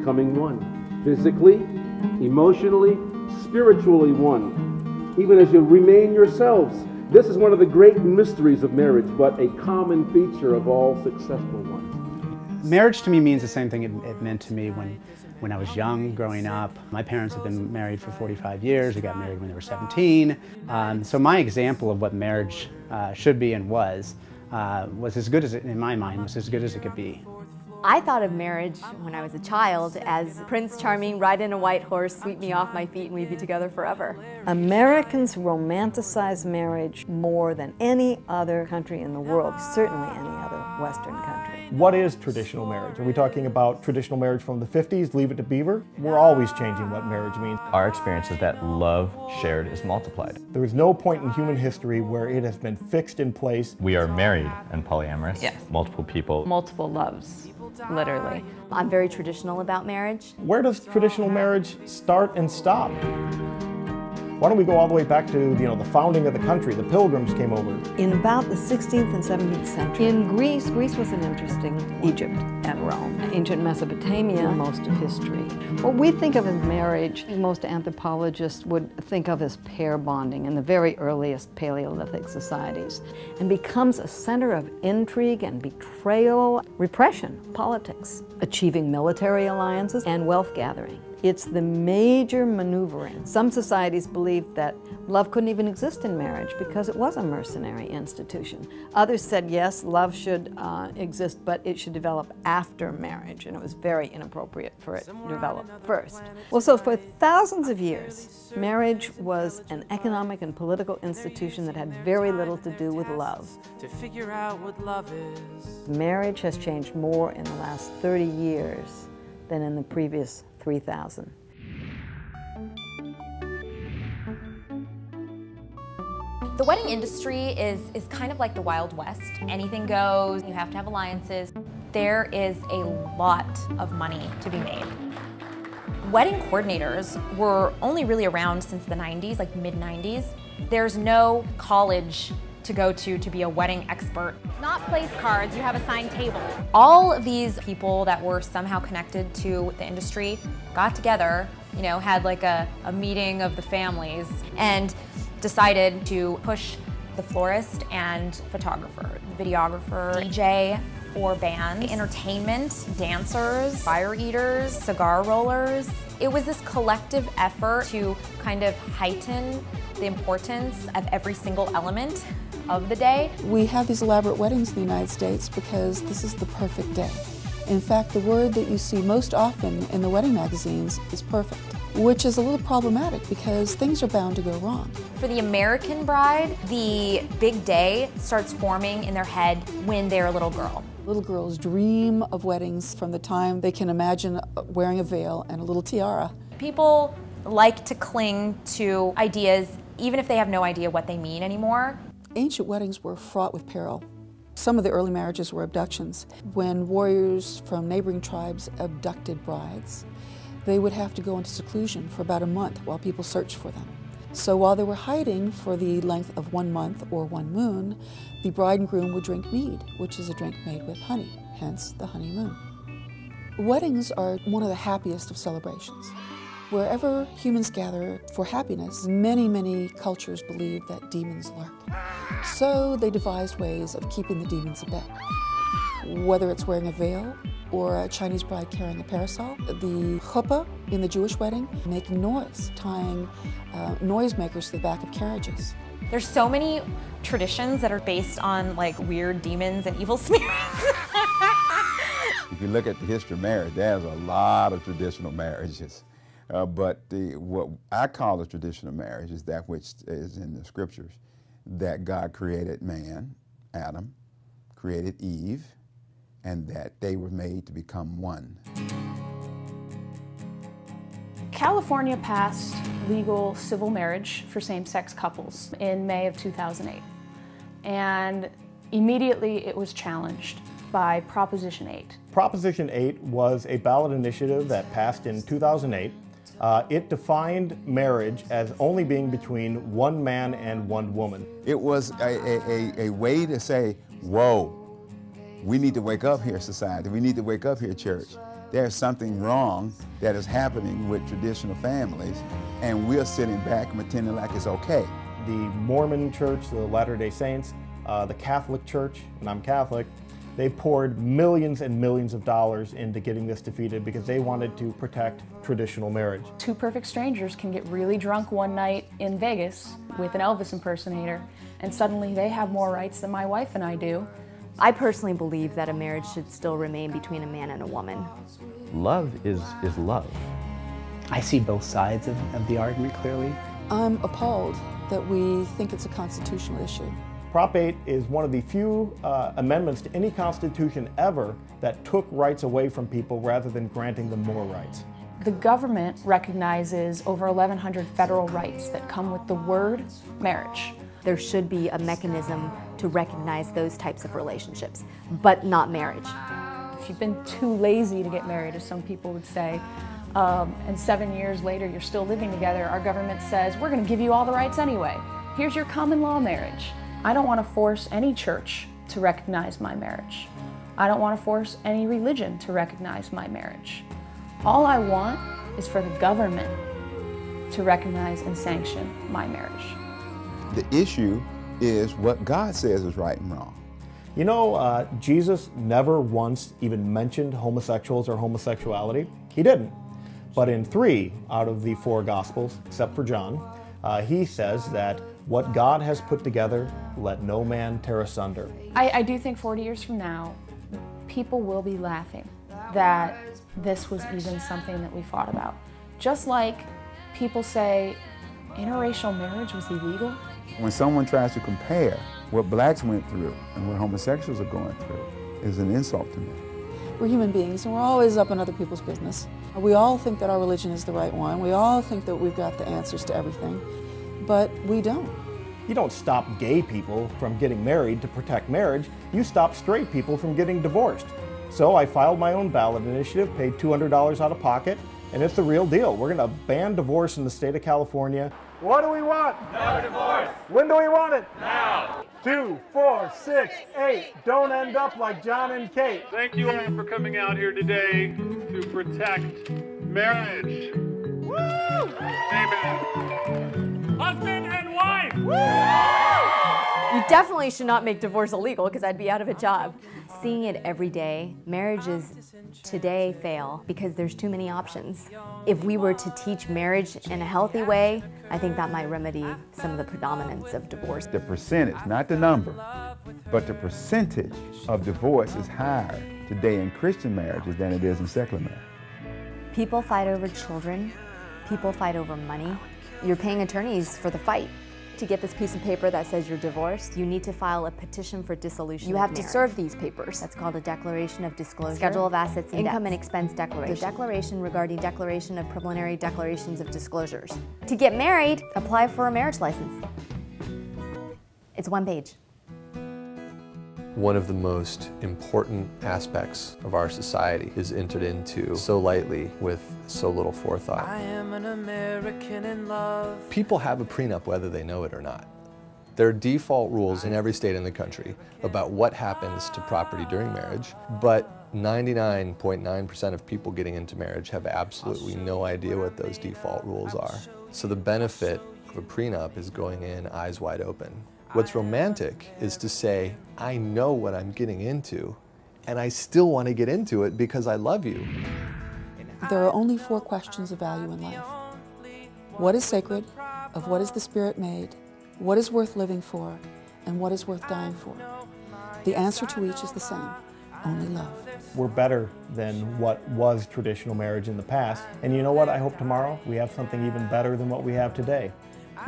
becoming one. Physically, emotionally, spiritually one. Even as you remain yourselves. This is one of the great mysteries of marriage, but a common feature of all successful ones. Marriage to me means the same thing it meant to me when I was young, growing up. My parents have been married for 45 years. They got married when they were 17. So my example of what marriage should be and was as good as it, in my mind, was as good as it could be. I thought of marriage when I was a child as Prince Charming, ride in a white horse, sweep me off my feet, and we'd be together forever. Americans romanticize marriage more than any other country in the world, certainly any other Western country. What is traditional marriage? Are we talking about traditional marriage from the 50s, Leave It to Beaver? We're always changing what marriage means. Our experience is that love shared is multiplied. There is no point in human history where it has been fixed in place. We are married and polyamorous. Yes. Multiple people. Multiple loves, literally. I'm very traditional about marriage. Where does traditional marriage start and stop? Why don't we go all the way back to the founding of the country? The Pilgrims came over. In about the 16th and 17th century, in Greece was an interesting, Egypt and Rome, ancient Mesopotamia, most of history. What we think of as marriage, most anthropologists would think of as pair bonding in the very earliest Paleolithic societies, and becomes a center of intrigue and betrayal, repression, politics, achieving military alliances, and wealth gathering. It's the major maneuvering. Some societies believed that love couldn't even exist in marriage because it was a mercenary institution. Others said, yes, love should exist, but it should develop after marriage, and it was very inappropriate for it to develop first. Well, so for thousands of years, marriage was an economic and political institution that had very little to do with love. To figure out what love is. Marriage has changed more in the last 30 years than in the previous 3,000. The wedding industry is kind of like the Wild West. Anything goes, you have to have alliances. There is a lot of money to be made. Wedding coordinators were only really around since the 90s, like mid-90s. There's no college to go to be a wedding expert. Not place cards, you have assigned tables. All of these people that were somehow connected to the industry got together, had like a meeting of the families and decided to push the florist and photographer, videographer, DJ or band, entertainment, dancers, fire eaters, cigar rollers. It was this collective effort to kind of heighten the importance of every single element of the day. We have these elaborate weddings in the United States because this is the perfect day. In fact, the word that you see most often in the wedding magazines is perfect, which is a little problematic because things are bound to go wrong. For the American bride, the big day starts forming in their head when they're a little girl. Little girls dream of weddings from the time they can imagine wearing a veil and a little tiara. People like to cling to ideas even if they have no idea what they mean anymore. Ancient weddings were fraught with peril. Some of the early marriages were abductions. When warriors from neighboring tribes abducted brides, they would have to go into seclusion for about a month while people searched for them. So while they were hiding for the length of 1 month or 1 moon, the bride and groom would drink mead, which is a drink made with honey, hence the honeymoon. Weddings are one of the happiest of celebrations. Wherever humans gather for happiness, many, many cultures believe that demons lurk. So they devised ways of keeping the demons at bay. Whether it's wearing a veil or a Chinese bride carrying a parasol, the chuppah in the Jewish wedding, making noise, tying noisemakers to the back of carriages. There's so many traditions that are based on like weird demons and evil spirits. If you look at the history of marriage, there's a lot of traditional marriages. But what I call a traditional marriage is that which is in the scriptures, that God created man, Adam, created Eve, and that they were made to become one. California passed legal civil marriage for same-sex couples in May of 2008. And immediately it was challenged by Proposition 8. Proposition 8 was a ballot initiative that passed in 2008. It defined marriage as only being between one man and one woman. It was a way to say, whoa, we need to wake up here, society. We need to wake up here, church. there's something wrong that is happening with traditional families, and we're sitting back and pretending like it's okay. The Mormon Church, the Latter-day Saints, the Catholic Church, and I'm Catholic, they poured millions and millions of dollars into getting this defeated because they wanted to protect traditional marriage. Two perfect strangers can get really drunk one night in Vegas with an Elvis impersonator, and suddenly they have more rights than my wife and I do. I personally believe that a marriage should still remain between a man and a woman. Love is love. I see both sides of the argument clearly. I'm appalled that we think it's a constitutional issue. Prop 8 is one of the few amendments to any constitution ever that took rights away from people rather than granting them more rights. The government recognizes over 1,100 federal rights that come with the word marriage. There should be a mechanism to recognize those types of relationships, but not marriage. If you've been too lazy to get married, as some people would say, and 7 years later you're still living together, our government says, we're going to give you all the rights anyway. Here's your common law marriage. I don't want to force any church to recognize my marriage. I don't want to force any religion to recognize my marriage. All I want is for the government to recognize and sanction my marriage. The issue is what God says is right and wrong. You know, Jesus never once even mentioned homosexuals or homosexuality. He didn't. But in 3 out of the 4 Gospels, except for John, he says that what God has put together, let no man tear asunder. I do think 40 years from now, people will be laughing that this was even something that we fought about. Just like people say interracial marriage was illegal. When someone tries to compare what blacks went through and what homosexuals are going through, is an insult to me. We're human beings and we're always up in other people's business. We all think that our religion is the right one. We all think that we've got the answers to everything, but we don't. You don't stop gay people from getting married to protect marriage. You stop straight people from getting divorced. So I filed my own ballot initiative, paid $200 out of pocket, and it's the real deal. We're going to ban divorce in the state of California. What do we want? No divorce. When do we want it? Now. 2, 4, 6, 8. Don't end up like John and Kate. Thank you all for coming out here today to protect marriage. Woo! Amen. Husband and wife. You definitely should not make divorce illegal because I'd be out of a job. Seeing it every day, marriages today fail because there's too many options. If we were to teach marriage in a healthy way, I think that might remedy some of the predominance of divorce. The percentage, not the number, but the percentage of divorce is higher today in Christian marriages than it is in secular marriage. People fight over children. People fight over money. You're paying attorneys for the fight. To get this piece of paper that says you're divorced, you need to file a petition for dissolution. You have to serve these papers. That's called a declaration of disclosure, schedule of assets, income and expense declaration, the declaration regarding declaration of preliminary declarations of disclosures. To get married, apply for a marriage license. It's 1 page. One of the most important aspects of our society is entered into so lightly with so little forethought. I am an American in love. People have a prenup whether they know it or not. There are default rules in every state in the country about what happens to property during marriage, but 99.9% of people getting into marriage have absolutely no idea what those default rules are. So the benefit of a prenup is going in eyes wide open. What's romantic is to say, I know what I'm getting into, and I still want to get into it because I love you. There are only 4 questions of value in life. What is sacred? Of what is the Spirit made? What is worth living for? And what is worth dying for? The answer to each is the same, only love. We're better than what was traditional marriage in the past. And you know what? I hope tomorrow we have something even better than what we have today.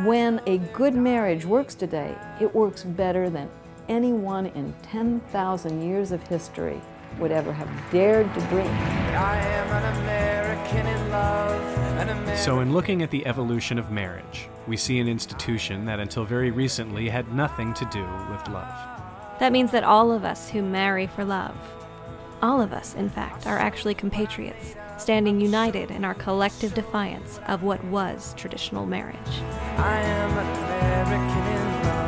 When a good marriage works today, it works better than anyone in 10,000 years of history would ever have dared to dream. I am an American in love. So in looking at the evolution of marriage, we see an institution that until very recently had nothing to do with love. That means that all of us who marry for love, all of us, in fact, are actually compatriots, standing united in our collective defiance of what was traditional marriage. I am an American in love.